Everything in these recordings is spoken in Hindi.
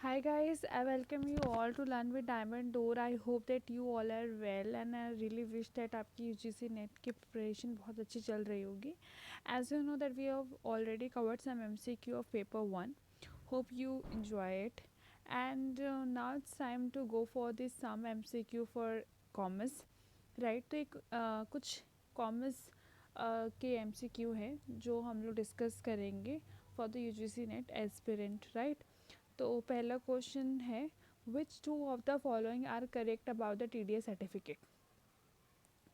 Hi guys, I welcome you all to Learn with Diamond Door. I hope that you all are well and I really wish that आपकी UGC नेट की प्रिपरेशन बहुत अच्छी चल रही होगी. As you know that we have already covered some MCQ of paper 1. Hope you enjoy it. And now it's time to go for this some MCQ for commerce. Right? तो एक कुछ कॉमर्स के MCQ है जो हम लोग डिस्कस करेंगे for the UGC net aspirant right. तो पहला क्वेश्चन है which two of the following are correct about the T D S certificate.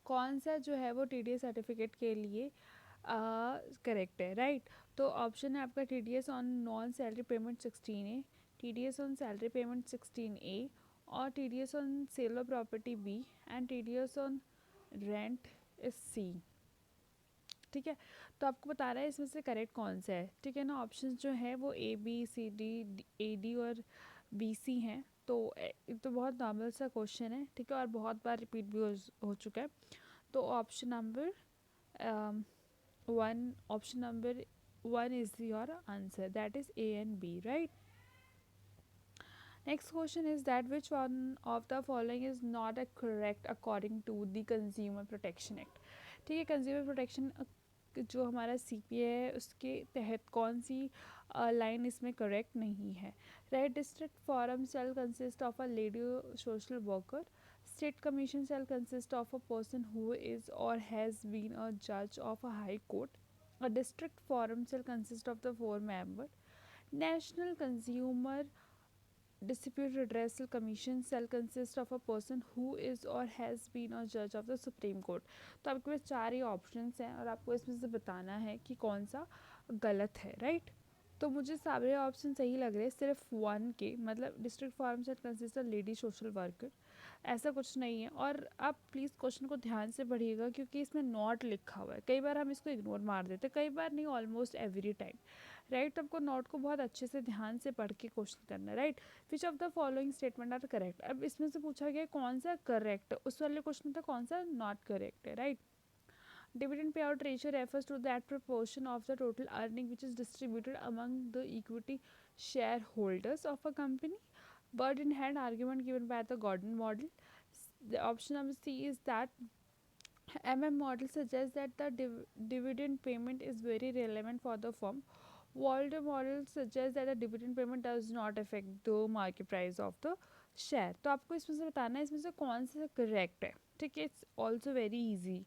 कौन सा जो है वो टी डी एस सर्टिफिकेट के लिए करेक्ट है राइट. तो ऑप्शन है आपका T D S on non salary payment 16A, T D S on salary payment 16A और T D S on sale of property B and T D S on rent is C. ठीक है, तो आपको बता रहा है इसमें से करेक्ट कौन सा है. ठीक है ना, ऑप्शन जो है वो A B C D A D और B C हैं. तो तो बहुत नॉर्मल सा क्वेश्चन है. ठीक है, और बहुत बार रिपीट भी हो चुका है. तो option number one is your answer, that is A and B right. Next question is that which one of the following is not a correct according to the Consumer Protection Act. ठीक है, कंज्यूमर प्रोटेक्शन जो हमारा CPA है उसके तहत कौन सी लाइन इसमें करेक्ट नहीं है right. District forum cell consist of a lady social worker. State commission cell consist of a person who is or has been a जज of a high court. A district forum cell consist of the 4 member. National consumer Dispute Redressal Commission shall consist of a person who is or has been a judge of the Supreme Court. तो आपके पास 4 ही ऑप्शंस हैं और आपको इसमें से बताना है कि कौन सा गलत है राइट. तो मुझे सारे ऑप्शन सही लग रहे हैं सिर्फ वन के, मतलब district forum set consist of lady social worker, ऐसा कुछ नहीं है. और आप प्लीज़ क्वेश्चन को ध्यान से पढ़िएगा क्योंकि इसमें नॉट लिखा हुआ है. कई बार हम इसको इग्नोर मार देते, कई बार नहीं, ऑलमोस्ट एवरी टाइम राइट. तो आपको नोट को बहुत अच्छे से ध्यान से पढ़ के क्वेश्चन करना है right. Which of the following statement are correct. अब इसमें से पूछा गया कौन सा करेक्ट, उस वाले क्वेश्चन था कौन सा नॉट करेक्ट है right. Dividend payout ratio refers to that proportion of the total earning which is distributed among the equity shareholders of a company. Bird in hand argument given by the Gordon model. The option number C is that model suggests that the dividend payment is very relevant for the firm. Walter model suggests that the dividend payment does not affect the market price of the share. तो आपको इसमें से बताना है इसमें से कौन सा करेक्ट है. ठीक है, इट्स ऑल्सो वेरी इजी.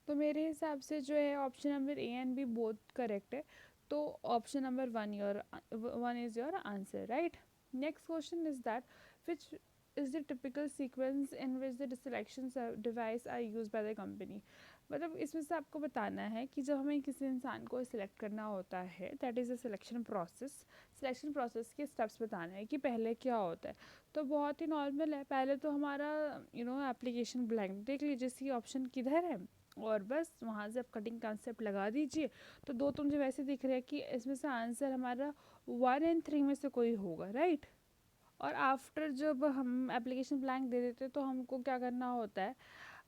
तो मेरे हिसाब से जो है option number A and B both correct है. तो option number one is your answer right. Next question is that which is the typical sequence in which the selection device are used by the company. मतलब इसमें से आपको बताना है कि जब हमें किसी इंसान को सिलेक्ट करना होता है that is a selection process. Selection process के स्टेप्स बताना है कि पहले क्या होता है. तो बहुत ही नॉर्मल है. पहले तो हमारा एप्लीकेशन ब्लैंक देख लीजिए, सी ऑप्शन किधर है और बस वहाँ से आप कटिंग कंसेप्ट लगा दीजिए. तो दो तो मुझे वैसे दिख रहा है कि इसमें से आंसर हमारा 1 and 3 में से कोई होगा राइट. और आफ्टर जब हम एप्लीकेशन ब्लैंक दे देते तो हमको क्या करना होता है,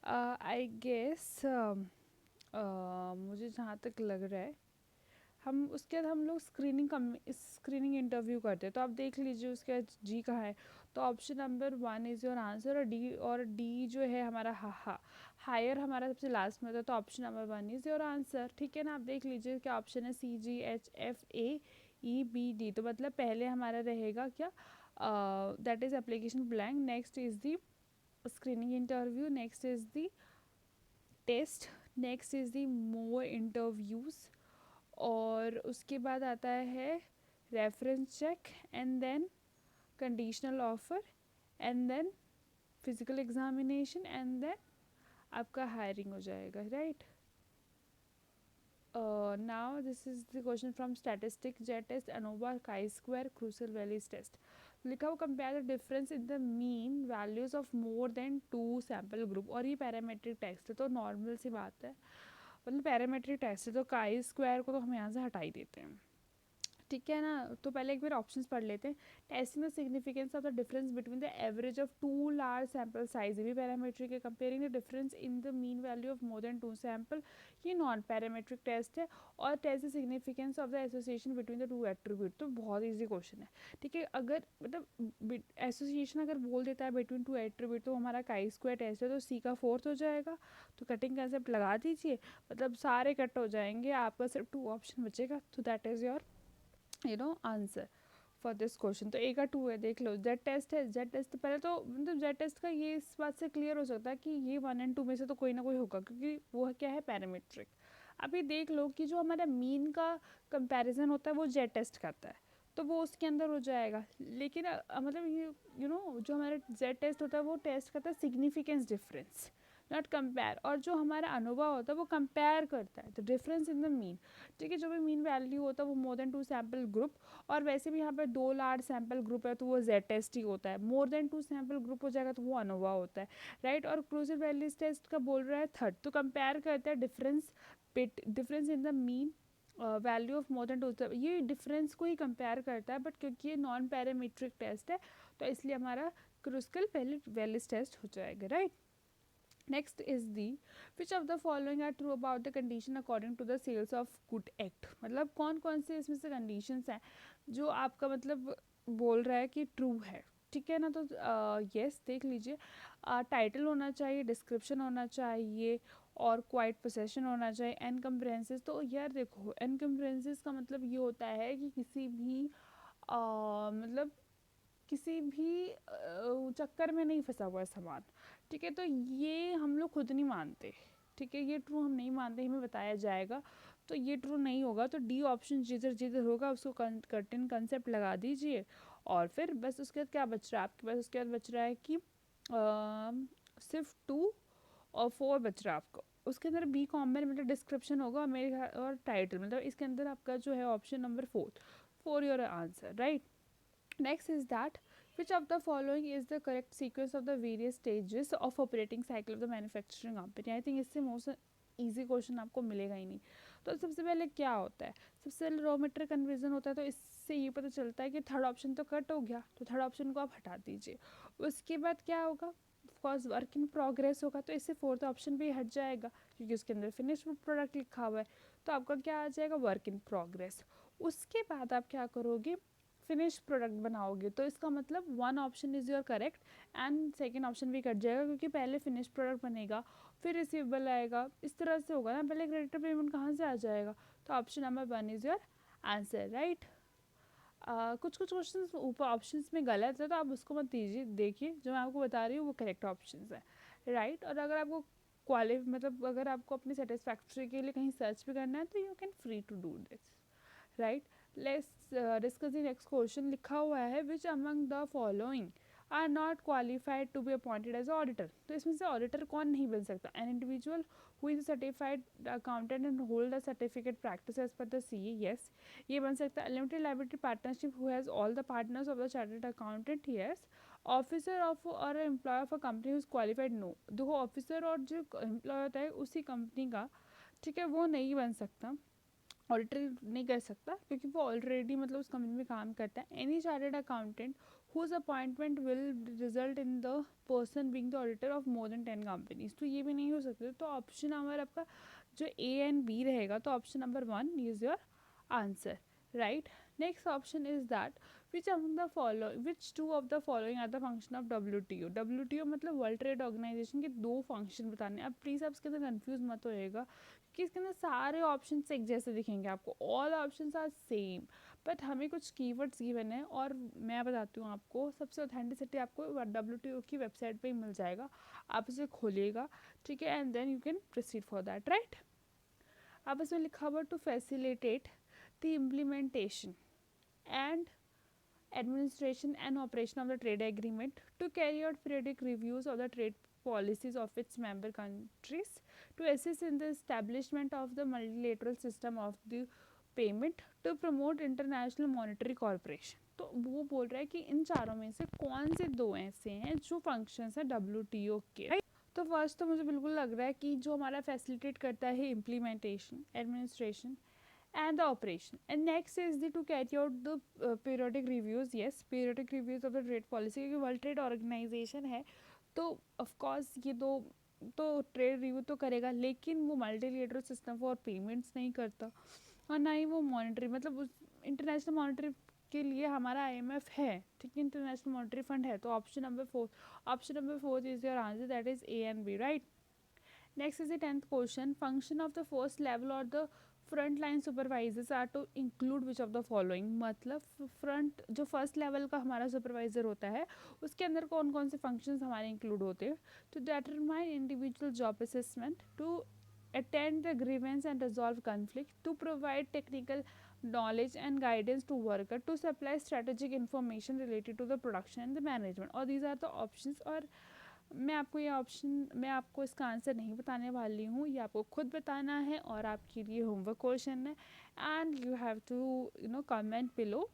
आई गेस मुझे जहाँ तक लग रहा है हम उसके बाद हम लोग स्क्रीनिंग इंटरव्यू करते हैं. तो आप देख लीजिए उसके बाद जी कहाँ है. तो option number 1 is your answer. और डी जो है हमारा हायर हमारा सबसे लास्ट में होता है. तो option number 1 is your answer. ठीक है ना, आप देख लीजिए क्या ऑप्शन है CGHFAEBD. तो मतलब पहले हमारा रहेगा क्या, that is application blank, next is the screening interview, next is the test, next is the more interviews और उसके बाद आता है reference check and then conditional offer and then physical examination and then आपका हायरिंग हो जाएगा right. Now this is the question from statistic jet test ANOVA chi-square crucial values test. लिखा हुआ compare the difference in the mean values of more than 2 sample group. और ये पैरामेट्रिक टेस्ट है तो नॉर्मल सी बात है, मतलब पैरामेट्रिक टेस्ट है तो काई स्क्वायर को तो हम यहाँ से हटा ही देते हैं. ठीक है ना। तो पहले एक बार ऑप्शंस पढ़ लेते हैं। Testing the significance of the difference between the average of two large sample size, ये भी पैरामीट्रिक है। Comparing the difference in the mean value of more than 2 sample, ये नॉन पैरामीट्रिक टेस्ट है। और test the significance of the association between the two attribute, तो बहुत ईजी क्वेश्चन है। ठीक है, अगर मतलब एसोसिएशन अगर बोल देता है बिटवीन टू एट्रीब्यूट, तो हमारा काई स्क्वायर टेस्ट है, तो सी का फोर्थ हो जाएगा। तो कटिंग कंसेप्ट लगा दीजिए, मतलब सारे कट हो जाएंगे, आपका सिर्फ 2 ऑप्शन बचेगा। तो that is your answer for this question. तो ए का 2 है, देख लो। जेड टेस्ट है, जेड टेस्ट पहले तो मतलब जेड टेस्ट का ये इस बात से क्लियर हो सकता है कि ये 1 एंड 2 में से तो कोई ना कोई होगा, क्योंकि वो क्या है, पैरामीट्रिक। अभी देख लो कि जो हमारा मीन का कंपैरिजन होता है वो जेड टेस्ट करता है, तो वो उसके अंदर हो जाएगा। लेकिन मतलब ये जो हमारा जेड टेस्ट होता है वो टेस्ट करता है सिग्निफिकेंस डिफरेंस, नॉट कंपेयर। और जो हमारा अनुभव होता है वो कंपेयर करता है the difference in the mean. ठीक है, जो भी मीन वैल्यू होता है वो मोर देन 2 सैम्पल ग्रुप, और वैसे भी यहाँ पे 2 लार्ज सैम्पल ग्रुप है तो वो जेड टेस्ट ही होता है। मोर देन 2 सैम्पल ग्रुप हो जाएगा तो वो अनुभव होता है, राइट। और क्रूसिव वैल्यूज टेस्ट का बोल रहा है थर्ड, तो कंपेयर करता है difference in the mean value of more than 2, ये डिफरेंस को ही कंपेयर करता है। बट क्योंकि ये नॉन पैरामीट्रिक टेस्ट है तो इसलिए हमारा क्रूसिकल वैल्यूज टेस्ट हो जाएगा, right. Next is the which of the following are true about the condition according to the sales of good act, मतलब कौन कौन से इसमें से कंडीशंस हैं जो आपका मतलब बोल रहा है कि ट्रू है। ठीक है ना, तो यस देख लीजिए, टाइटल होना चाहिए, डिस्क्रिप्शन होना चाहिए, और क्वाइट पोसेशन होना चाहिए, एनकम्प्रेंसेस। तो यार देखो, एनकम्प्रेंसेस का मतलब ये होता है कि किसी भी मतलब किसी भी चक्कर में नहीं फंसा हुआ है सामान। ठीक है, तो ये हम लोग खुद नहीं मानते। ठीक है, ये ट्रू हम नहीं मानते, हमें बताया जाएगा, तो ये ट्रू नहीं होगा। तो डी ऑप्शन जिधर जिधर होगा उसको कर्टेन कंसेप्ट लगा दीजिए। और फिर बस उसके बाद क्या बच रहा है आपके पास, उसके बाद बच रहा है कि सिर्फ 2 और 4 बच रहा है आपको। उसके अंदर बी कॉम्बिन मतलब डिस्क्रिप्शन होगा मेरे, और टाइटल, मतलब इसके अंदर आपका जो है option number 4 your answer, right. Next is that which of the following is the correct sequence of the various stages of operating cycle of the manufacturing company? I think इससे मोस्ट ईजी क्वेश्चन आपको मिलेगा ही नहीं। तो सबसे पहले क्या होता है, सबसे पहले रॉ मटेरियल कन्वर्जन होता है, तो इससे ये पता चलता है कि थर्ड ऑप्शन तो कट हो गया, तो थर्ड ऑप्शन को आप हटा दीजिए। उसके बाद क्या होगा, ऑफकोर्स वर्क इन प्रोग्रेस होगा, तो इससे फोर्थ ऑप्शन भी हट जाएगा क्योंकि उसके अंदर फिनिश प्रोडक्ट लिखा हुआ है, तो आपका क्या आ जाएगा, वर्क इन प्रोग्रेस। उसके बाद आप क्या करोगे, फिनिश प्रोडक्ट बनाओगे, तो इसका मतलब 1 option is your correct and second option भी कट जाएगा, क्योंकि पहले फिनिश प्रोडक्ट बनेगा फिर रिसीवेबल आएगा, इस तरह से होगा ना, पहले क्रेडिटर पेमेंट कहाँ से आ जाएगा। तो option number 1 is your answer, right. कुछ कुछ क्वेश्चन ऊपर ऑप्शंस में गलत है तो आप उसको मत दीजिए, देखिए जो मैं आपको बता रही हूँ वो करेक्ट ऑप्शंस है, राइट। और अगर आपको मतलब अगर आपको अपनी सेटिस्फैक्ट्री के लिए कहीं सर्च भी करना है तो you can free to do this, right. Let's discuss the next question. लिखा हुआ है which among the following are not qualified to be appointed as auditor, तो इसमें से ऑडिटर कौन नहीं बन सकता, an individual who is certified accountant and hold the certificate practice as per the CA, yes ये बन सकता है। Limited liability partnership who has all the partners of the chartered accountant, yes. Officer of or employ of a company who is qualified, no. देखो ऑफिसर और जो एम्प्लॉय होता है उसी कंपनी का, ठीक है, वो नहीं बन सकता, ऑडिटर नहीं कर सकता, क्योंकि वो ऑलरेडी मतलब उस कंपनी में काम करता है। Any chartered accountant whose appointment will result in the person being the auditor of more than 10 companies, तो ये भी नहीं हो सकते। तो ऑप्शन नंबर आपका जो ए एंड बी रहेगा, तो option number 1 is your answer, right. Next option is that which among the following which 2 of the following are the function of WTO। WTO मतलब वर्ल्ड ट्रेड ऑर्गेनाइजेशन के 2 फंक्शन बताने। अब प्लीज़ आप इसके अंदर कन्फ्यूज मत होएगा कि इसके अंदर सारे ऑप्शन एक जैसे दिखेंगे आपको, all options are same, but हमें कुछ कीवर्ड्स गिवन है और मैं बताती हूँ आपको। सबसे ऑथेंटिसिटी आपको WTO की वेबसाइट पे ही मिल जाएगा, आप इसे खोलिएगा, ठीक है, and then you can proceed for that, right. अब इसमें लिखा हुआ to facilitate the implementation and administration and operation of the trade agreement, to carry out periodic reviews of the trade policies of its member countries, to assist in the establishment of the multilateral system of the payment, to promote international monetary cooperation। तो वो बोल रहा है कि इन चारों में से कौन से 2 ऐसे हैं जो फंक्शंस हैं WTO के, right? तो फर्स्ट तो मुझे बिल्कुल लग रहा है कि जो हमारा फैसिलिटेट करता है implementation, administration and the operation. And next is the to carry out the periodic reviews. Yes, periodic reviews of the trade policy, क्योंकि वर्ल्ड ट्रेड ऑर्गेनाइजेशन है तो ऑफ कोर्स ये दो तो ट्रेड रिव्यू तो करेगा, लेकिन वो मल्टीलेटरल सिस्टम फॉर पेमेंट्स नहीं करता और ना ही वो मॉनिटरी, मतलब उस इंटरनेशनल मॉनिटरी के लिए हमारा आईएमएफ है, ठीक है, इंटरनेशनल मॉनिटरी फंड है। तो option number 4 is your answer, that is A and B, right. Next is the 10th question. Function of the first level or the front line supervisors are to include which of the following, मतलब फ्रंट जो फर्स्ट लेवल का हमारा सुपरवाइजर होता है उसके अंदर कौन कौन से फंक्शंस हमारे इंक्लूड होते हैं। To determine individual job assessment, to attend the grievance and resolve conflict, to provide technical knowledge and guidance to worker, to supply strategic information related to the production and the management. और these are the options। और मैं आपको ये ऑप्शन, मैं आपको इसका आंसर नहीं बताने वाली हूँ, ये आपको खुद बताना है और आपके लिए होमवर्क क्वेश्चन है। And you have to comment below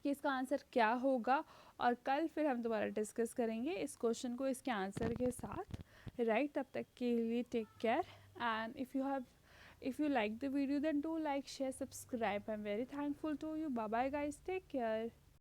कि इसका आंसर क्या होगा, और कल फिर हम दोबारा डिस्कस करेंगे इस क्वेश्चन को इसके आंसर के साथ, राइट। तब तक के लिए take care, and if you like the video then do like, share, subscribe. I'm very thankful to you. Bye bye guys, take care.